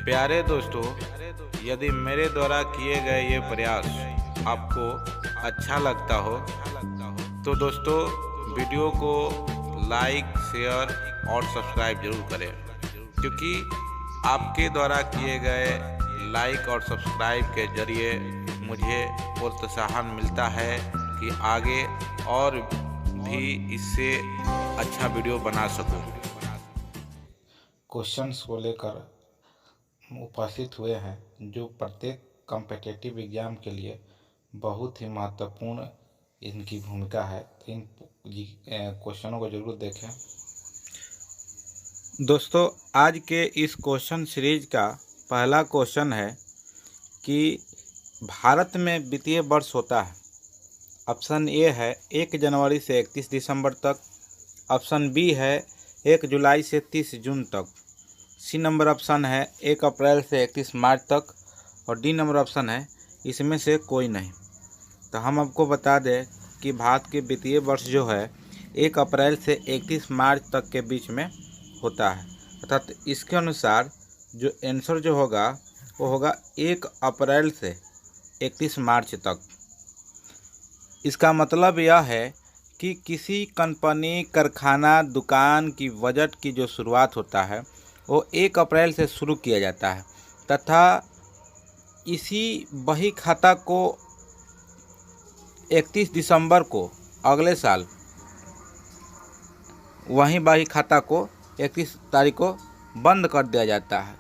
प्यारे दोस्तों, यदि मेरे द्वारा किए गए ये प्रयास आपको अच्छा लगता हो तो दोस्तों वीडियो को लाइक, शेयर और सब्सक्राइब जरूर करें, क्योंकि आपके द्वारा किए गए लाइक और सब्सक्राइब के जरिए मुझे प्रोत्साहन मिलता है कि आगे और भी इससे अच्छा वीडियो बना सकूं। क्वेश्चंस को लेकर उपस्थित हुए हैं जो प्रत्येक कॉम्पिटिटिव एग्जाम के लिए बहुत ही महत्वपूर्ण इनकी भूमिका है। तो इन क्वेश्चनों को जरूर देखें। दोस्तों, आज के इस क्वेश्चन सीरीज का पहला क्वेश्चन है कि भारत में वित्तीय वर्ष होता है। ऑप्शन ए है 1 जनवरी से 31 दिसंबर तक। ऑप्शन बी है 1 जुलाई से 30 जून तक। सी नंबर ऑप्शन है 1 अप्रैल से 31 मार्च तक। और डी नंबर ऑप्शन है इसमें से कोई नहीं। तो हम आपको बता दें कि भारत के वित्तीय वर्ष जो है 1 अप्रैल से 31 मार्च तक के बीच में होता है। अर्थात इसके अनुसार जो आंसर जो होगा वो होगा 1 अप्रैल से 31 मार्च तक। इसका मतलब यह है कि किसी कंपनी, कारखाना, दुकान की बजट की जो शुरुआत होता है वो 1 अप्रैल से शुरू किया जाता है तथा इसी बही खाता को 31 दिसंबर को अगले साल वही बही खाता को 31 तारीख को बंद कर दिया जाता है।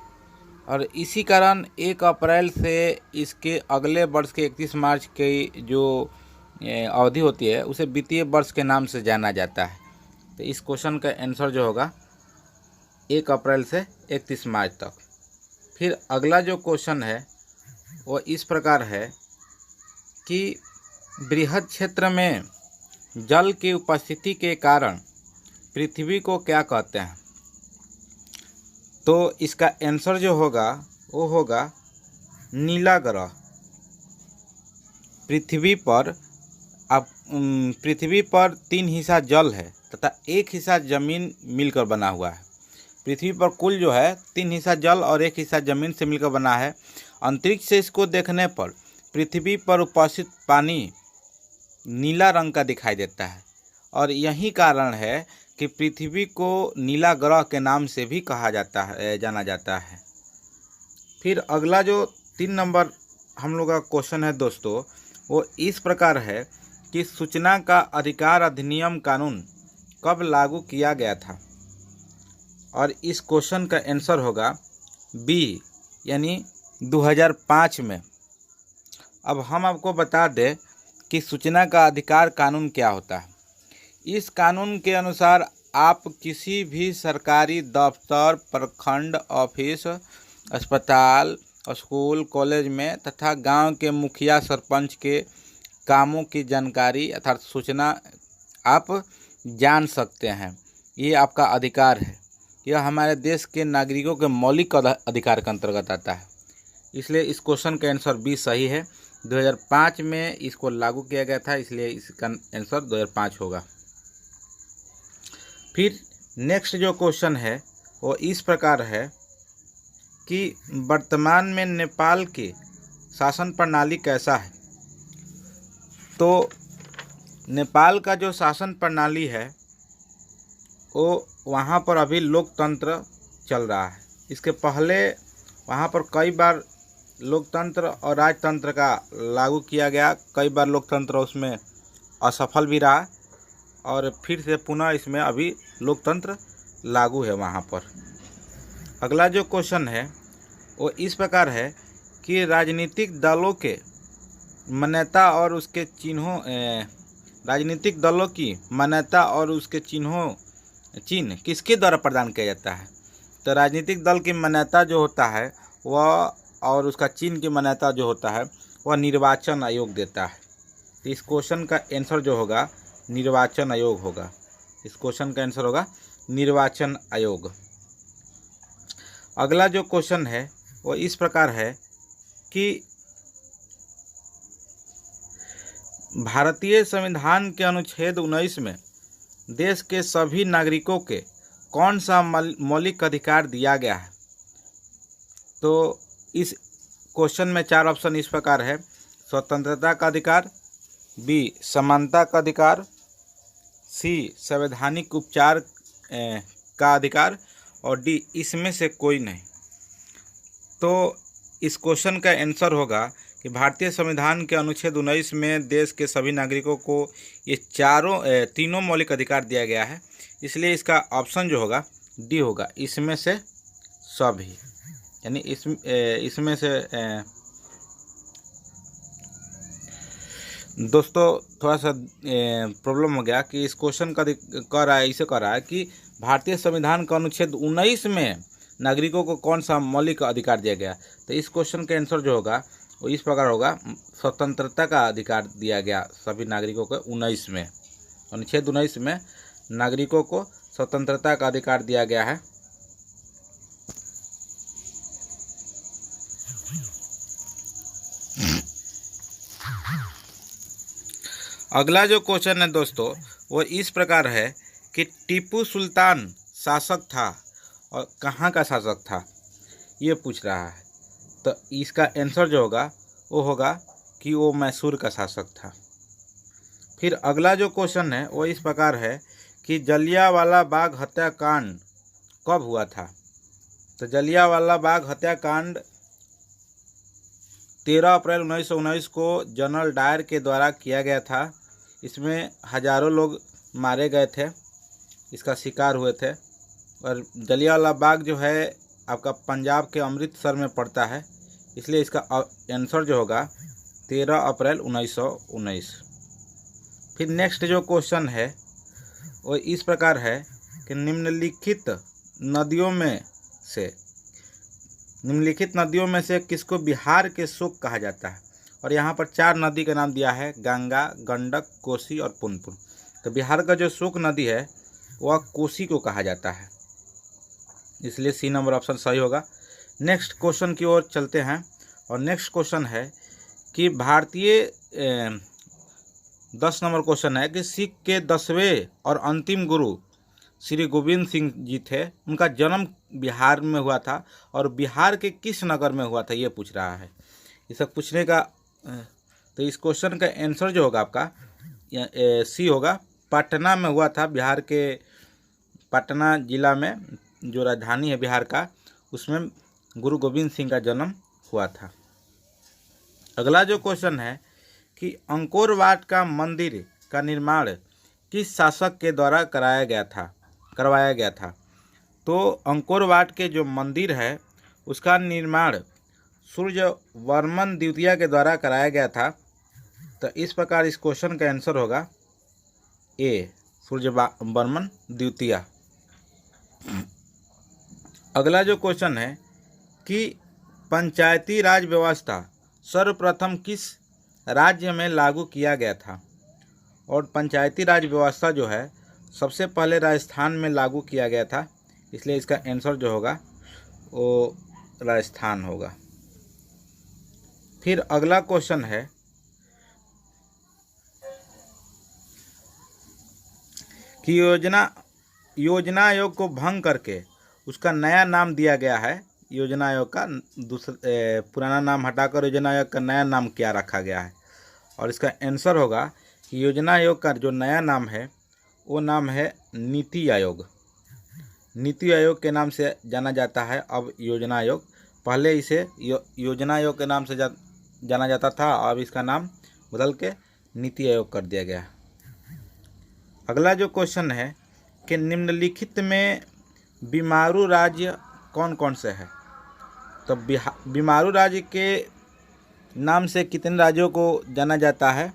और इसी कारण 1 अप्रैल से इसके अगले वर्ष के 31 मार्च की जो अवधि होती है उसे वित्तीय वर्ष के नाम से जाना जाता है। तो इस क्वेश्चन का आंसर जो होगा 1 अप्रैल से 31 मार्च तक। फिर अगला जो क्वेश्चन है वो इस प्रकार है कि बृहद क्षेत्र में जल की उपस्थिति के कारण पृथ्वी को क्या कहते हैं। तो इसका आंसर जो होगा वो होगा नीला ग्रह। पृथ्वी पर 3 हिस्सा जल है तथा 1 हिस्सा जमीन मिलकर बना हुआ है। पृथ्वी पर कुल जो है 3 हिस्सा जल और 1 हिस्सा जमीन से मिलकर बना है। अंतरिक्ष से इसको देखने पर पृथ्वी पर उपस्थित पानी नीला रंग का दिखाई देता है और यही कारण है कि पृथ्वी को नीला ग्रह के नाम से भी जाना जाता है। फिर अगला जो 3 नंबर हम लोग का क्वेश्चन है दोस्तों वो इस प्रकार है कि सूचना का अधिकार अधिनियम कानून कब लागू किया गया था। और इस क्वेश्चन का आंसर होगा बी यानी 2005 में। अब हम आपको बता दें कि सूचना का अधिकार कानून क्या होता है। इस कानून के अनुसार आप किसी भी सरकारी दफ्तर, प्रखंड ऑफिस, अस्पताल, स्कूल, कॉलेज में तथा गांव के मुखिया, सरपंच के कामों की जानकारी अर्थात सूचना आप जान सकते हैं। ये आपका अधिकार है। यह हमारे देश के नागरिकों के मौलिक अधिकार के अंतर्गत आता है। इसलिए इस क्वेश्चन का आंसर बी सही है। 2005 में इसको लागू किया गया था, इसलिए इसका आंसर 2005 होगा। फिर नेक्स्ट जो क्वेश्चन है वो इस प्रकार है कि वर्तमान में नेपाल की शासन प्रणाली कैसा है। तो नेपाल का जो शासन प्रणाली है वो वहाँ पर अभी लोकतंत्र चल रहा है। इसके पहले वहाँ पर कई बार लोकतंत्र और राजतंत्र का लागू किया गया। कई बार लोकतंत्र उसमें असफल भी रहा और फिर से पुनः इसमें अभी लोकतंत्र लागू है वहाँ पर। अगला जो क्वेश्चन है वो इस प्रकार है कि राजनीतिक दलों के मान्यता और उसके चिन्हों राजनीतिक दलों की मान्यता और उसके चिन्ह किसके द्वारा प्रदान किया जाता है। तो राजनीतिक दल की मान्यता जो होता है वह और उसका चिन्ह की मान्यता जो होता है वह निर्वाचन आयोग देता है। तो इस क्वेश्चन का आंसर जो होगा निर्वाचन आयोग होगा। इस क्वेश्चन का आंसर होगा निर्वाचन आयोग। अगला जो क्वेश्चन है वो इस प्रकार है कि भारतीय संविधान के अनुच्छेद 19 में देश के सभी नागरिकों के कौन सा मौलिक अधिकार दिया गया है। तो इस क्वेश्चन में 4 ऑप्शन इस प्रकार है: स्वतंत्रता का अधिकार, बी समानता का अधिकार, सी संवैधानिक उपचार का अधिकार और डी इसमें से कोई नहीं। तो इस क्वेश्चन का आंसर होगा कि भारतीय संविधान के अनुच्छेद 19 में देश के सभी नागरिकों को ये तीनों मौलिक अधिकार दिया गया है, इसलिए इसका ऑप्शन जो होगा डी होगा, इसमें से सभी, यानी इसमें से दोस्तों थोड़ा सा प्रॉब्लम हो गया कि इस क्वेश्चन का कह रहा है कि भारतीय संविधान का अनुच्छेद 19 में नागरिकों को कौन सा मौलिक अधिकार दिया गया। तो इस क्वेश्चन का आंसर जो होगा वो इस प्रकार होगा: स्वतंत्रता का अधिकार दिया गया सभी नागरिकों को 19 में, अनुच्छेद 19 में नागरिकों को स्वतंत्रता का अधिकार दिया गया है। अगला जो क्वेश्चन है दोस्तों वो इस प्रकार है कि टीपू सुल्तान शासक था और कहाँ का शासक था, ये पूछ रहा है। तो इसका आंसर जो होगा वो होगा कि वो मैसूर का शासक था। फिर अगला जो क्वेश्चन है वो इस प्रकार है कि जलियांवाला बाग हत्याकांड कब हुआ था। तो जलियांवाला बाग हत्याकांड 13 अप्रैल 1919 को जनरल डायर के द्वारा किया गया था। इसमें हजारों लोग मारे गए थे, इसका शिकार हुए थे। और जलियांवाला बाग जो है आपका पंजाब के अमृतसर में पड़ता है, इसलिए इसका आंसर जो होगा 13 अप्रैल 1919। फिर नेक्स्ट जो क्वेश्चन है वो इस प्रकार है कि निम्नलिखित नदियों में से किसको बिहार के शोक कहा जाता है। और यहाँ पर 4 नदी का नाम दिया है: गंगा, गंडक, कोसी और पुनपुन। तो बिहार का जो शोक नदी है वह कोसी को कहा जाता है, इसलिए सी नंबर ऑप्शन सही होगा। नेक्स्ट क्वेश्चन की ओर चलते हैं और नेक्स्ट क्वेश्चन है कि भारतीय 10 नंबर क्वेश्चन है कि सिख के 10वें और अंतिम गुरु श्री गोविंद सिंह जी थे, उनका जन्म बिहार में हुआ था और बिहार के किस नगर में हुआ था, ये पूछ रहा है। ये सब पूछने का तो इस क्वेश्चन का आंसर जो होगा आपका सी होगा, पटना में हुआ था। बिहार के पटना जिला में जो राजधानी है बिहार का, उसमें गुरु गोविंद सिंह का जन्म हुआ था। अगला जो क्वेश्चन है कि अंकोर वाट का मंदिर का निर्माण किस शासक के द्वारा करवाया गया था। तो अंकोर वाट के जो मंदिर है उसका निर्माण सूर्यवर्मन द्वितीय के द्वारा कराया गया था। तो इस प्रकार इस क्वेश्चन का आंसर होगा ए, सूर्यवर्मन द्वितीय। अगला जो क्वेश्चन है कि पंचायती राज व्यवस्था सर्वप्रथम किस राज्य में लागू किया गया था। और पंचायती राज व्यवस्था जो है सबसे पहले राजस्थान में लागू किया गया था, इसलिए इसका आंसर जो होगा वो राजस्थान होगा। फिर अगला क्वेश्चन है कि योजना आयोग को भंग करके उसका नया नाम दिया गया है। योजना आयोग का पुराना नाम हटाकर योजना आयोग का नया नाम क्या रखा गया है। और इसका आंसर होगा कि योजना आयोग का जो नया नाम है वो नाम है नीति आयोग। नीति आयोग के नाम से जाना जाता है अब योजना आयोग। पहले इसे योजना आयोग के नाम से जाना जाता था, अब इसका नाम बदल के नीति आयोग कर दिया गया। अगला जो क्वेश्चन है कि निम्नलिखित में बीमारू राज्य कौन कौन से है। तो बीमारू राज्य के नाम से कितने राज्यों को जाना जाता है।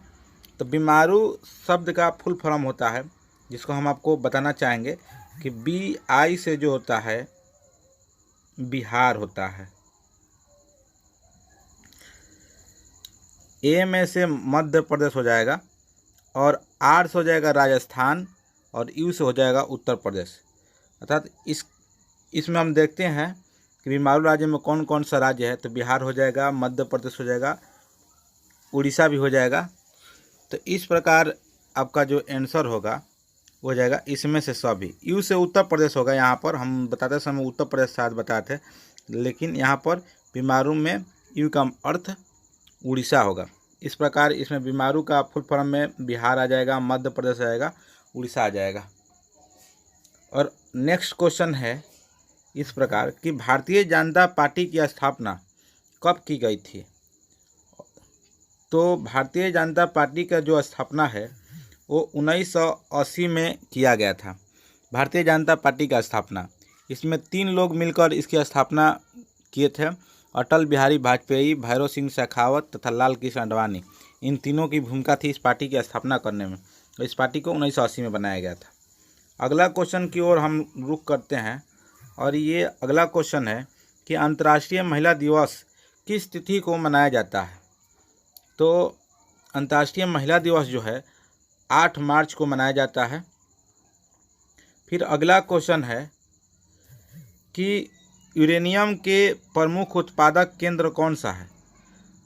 तो बीमारू शब्द का फुल फॉर्म होता है, जिसको हम आपको बताना चाहेंगे कि BI से जो होता है बिहार होता है, A में से मध्य प्रदेश हो जाएगा और R से हो जाएगा राजस्थान और U से हो जाएगा उत्तर प्रदेश। अर्थात इसमें हम देखते हैं कि बीमारू राज्य में कौन कौन सा राज्य है। तो बिहार हो जाएगा, मध्य प्रदेश हो जाएगा, उड़ीसा भी हो जाएगा। तो इस प्रकार आपका जो आंसर होगा वो हो जाएगा इसमें से सभी। U से उत्तर प्रदेश होगा। यहाँ पर हम बताते समय उत्तर प्रदेश शायद बताए थे, लेकिन यहाँ पर बीमारू में यू का अर्थ उड़ीसा होगा। इस प्रकार इसमें बीमारू का फुल फॉर्म में बिहार आ जाएगा, मध्य प्रदेश आ जाएगा, उड़ीसा आ जाएगा। और नेक्स्ट क्वेश्चन है इस प्रकार कि भारतीय जनता पार्टी की स्थापना कब की गई थी। तो भारतीय जनता पार्टी का जो स्थापना है वो 1980 में किया गया था। भारतीय जनता पार्टी का स्थापना, इसमें 3 लोग मिलकर इसकी स्थापना किए थे, अटल बिहारी वाजपेयी, भैरव सिंह शेखावत तथा लाल कृष्ण आडवाणी। इन तीनों की भूमिका थी इस पार्टी की स्थापना करने में। इस पार्टी को 1980 में बनाया गया था। अगला क्वेश्चन की ओर हम रुख करते हैं और ये अगला क्वेश्चन है कि अंतर्राष्ट्रीय महिला दिवस किस तिथि को मनाया जाता है। तो अंतर्राष्ट्रीय महिला दिवस जो है 8 मार्च को मनाया जाता है। फिर अगला क्वेश्चन है कि यूरेनियम के प्रमुख उत्पादक केंद्र कौन सा है।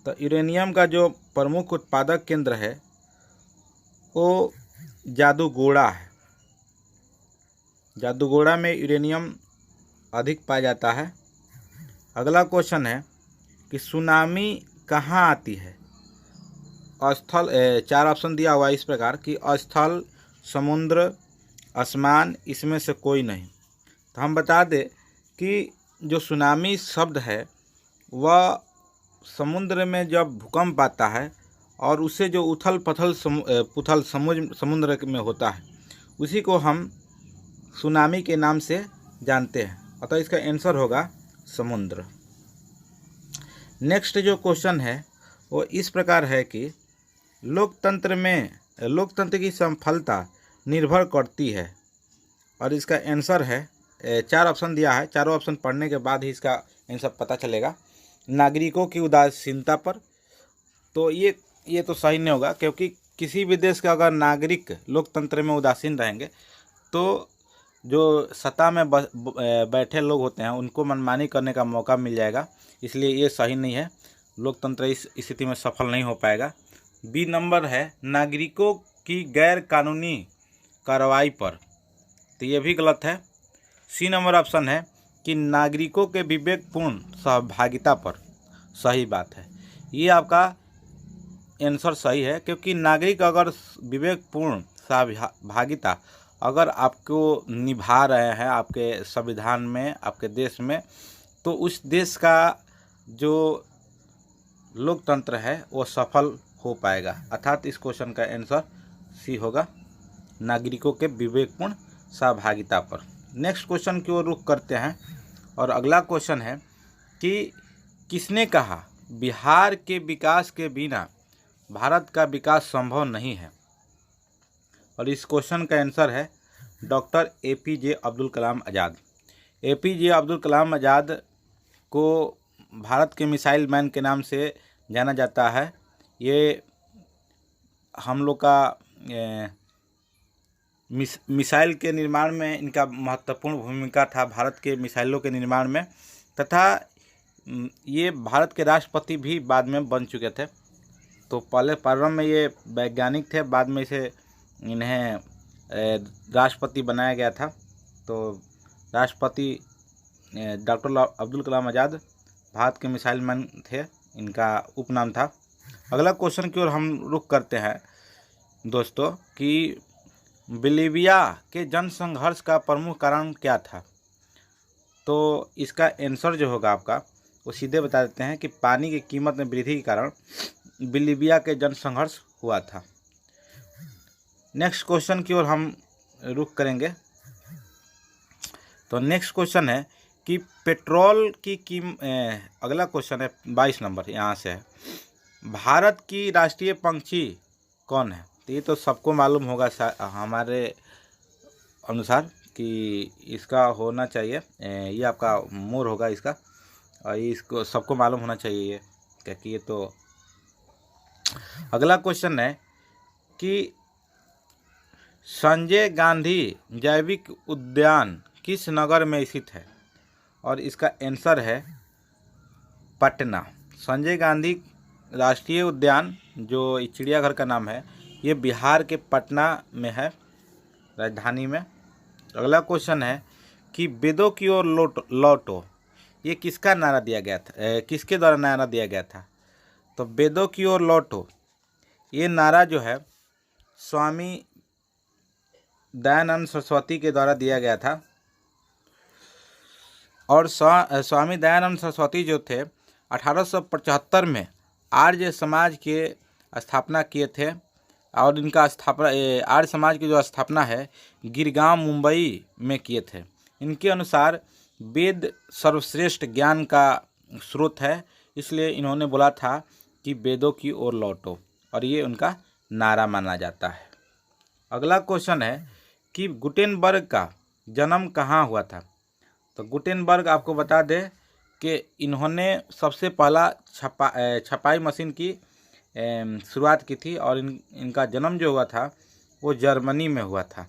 तो यूरेनियम का जो प्रमुख उत्पादक केंद्र है वो जादूगोड़ा है। जादूगोड़ा में यूरेनियम अधिक पाया जाता है। अगला क्वेश्चन है कि सुनामी कहाँ आती है। स्थल 4 ऑप्शन दिया हुआ है इस प्रकार कि स्थल, समुद्र, आसमान, इसमें से कोई नहीं। तो हम बता दें कि जो सुनामी शब्द है वह समुद्र में जब भूकंप आता है और उससे जो उथल पुथल समुद्र में होता है उसी को हम सुनामी के नाम से जानते हैं। अतः इसका आंसर होगा समुद्र। नेक्स्ट जो क्वेश्चन है वो इस प्रकार है कि लोकतंत्र की सफलता निर्भर करती है और इसका आंसर है 4 ऑप्शन दिया है। चारों ऑप्शन पढ़ने के बाद ही इसका आंसर पता चलेगा। नागरिकों की उदासीनता पर। तो ये तो सही नहीं होगा, क्योंकि किसी भी देश का अगर नागरिक लोकतंत्र में उदासीन रहेंगे तो जो सत्ता में बैठे लोग होते हैं उनको मनमानी करने का मौका मिल जाएगा। इसलिए ये सही नहीं है, लोकतंत्र इस स्थिति में सफल नहीं हो पाएगा। बी नंबर है नागरिकों की गैर कानूनी कार्रवाई पर। तो ये भी गलत है। सी नंबर ऑप्शन है कि नागरिकों के विवेकपूर्ण सहभागिता पर। सही बात है, ये आपका आंसर सही है, क्योंकि नागरिक अगर विवेकपूर्ण सहभागिता अगर आपको निभा रहे हैं आपके संविधान में, आपके देश में, तो उस देश का जो लोकतंत्र है वो सफल हो पाएगा। अर्थात इस क्वेश्चन का आंसर सी होगा, नागरिकों के विवेकपूर्ण सहभागिता पर। नेक्स्ट क्वेश्चन की ओर रुख करते हैं और अगला क्वेश्चन है कि किसने कहा बिहार के विकास के बिना भारत का विकास संभव नहीं है। और इस क्वेश्चन का आंसर है doctor APJ Abdul Kalam Azad. APJ Abdul Kalam Azad को भारत के मिसाइल मैन के नाम से जाना जाता है। ये हम लोग का मिसाइल के निर्माण में इनका महत्वपूर्ण भूमिका था, भारत के मिसाइलों के निर्माण में, तथा ये भारत के राष्ट्रपति भी बाद में बन चुके थे। तो पहले प्रारंभ में ये वैज्ञानिक थे, बाद में इसे इन्हें राष्ट्रपति बनाया गया था। तो राष्ट्रपति डॉक्टर अब्दुल कलाम आज़ाद भारत के मिसाइल मैन थे, इनका उपनाम था। अगला क्वेश्चन की ओर हम रुख करते हैं दोस्तों कि बोलिविया के जनसंघर्ष का प्रमुख कारण क्या था। तो इसका आंसर जो होगा आपका वो सीधे बता देते हैं कि पानी की कीमत में वृद्धि के कारण बोलिविया के जनसंघर्ष हुआ था। नेक्स्ट क्वेश्चन की ओर हम रुख करेंगे। तो नेक्स्ट क्वेश्चन है कि पेट्रोल की अगला क्वेश्चन है 22 नंबर, यहाँ से है, भारत की राष्ट्रीय पंछी कौन है। तो ये तो सबको मालूम होगा हमारे अनुसार कि इसका होना चाहिए, ये आपका मोर होगा इसका, और इसको सबको मालूम होना चाहिए ये, क्योंकि ये तो। अगला क्वेश्चन है कि संजय गांधी जैविक उद्यान किस नगर में स्थित है। और इसका आंसर है पटना। संजय गांधी राष्ट्रीय उद्यान जो चिड़ियाघर का नाम है ये बिहार के पटना में है, राजधानी में। अगला क्वेश्चन है कि वेदों की ओर लौटो ये किसका नारा दिया गया था, किसके द्वारा नारा दिया गया था? तो वेदों की ओर लौटो, ये नारा जो है स्वामी दयानंद सरस्वती के द्वारा दिया गया था। और स्वामी दयानंद सरस्वती जो थे 1875 में आर्य समाज के स्थापना किए थे। और इनका आर्य समाज की जो स्थापना है गिरगांव मुंबई में किए थे। इनके अनुसार वेद सर्वश्रेष्ठ ज्ञान का स्रोत है, इसलिए इन्होंने बोला था कि वेदों की ओर लौटो, और ये उनका नारा माना जाता है। अगला क्वेश्चन है कि गुटेनबर्ग का जन्म कहाँ हुआ था? तो गुटेनबर्ग आपको बता दें कि इन्होंने सबसे पहला छपाई मशीन की शुरुआत की थी, और इनका जन्म जो हुआ था वो जर्मनी में हुआ था।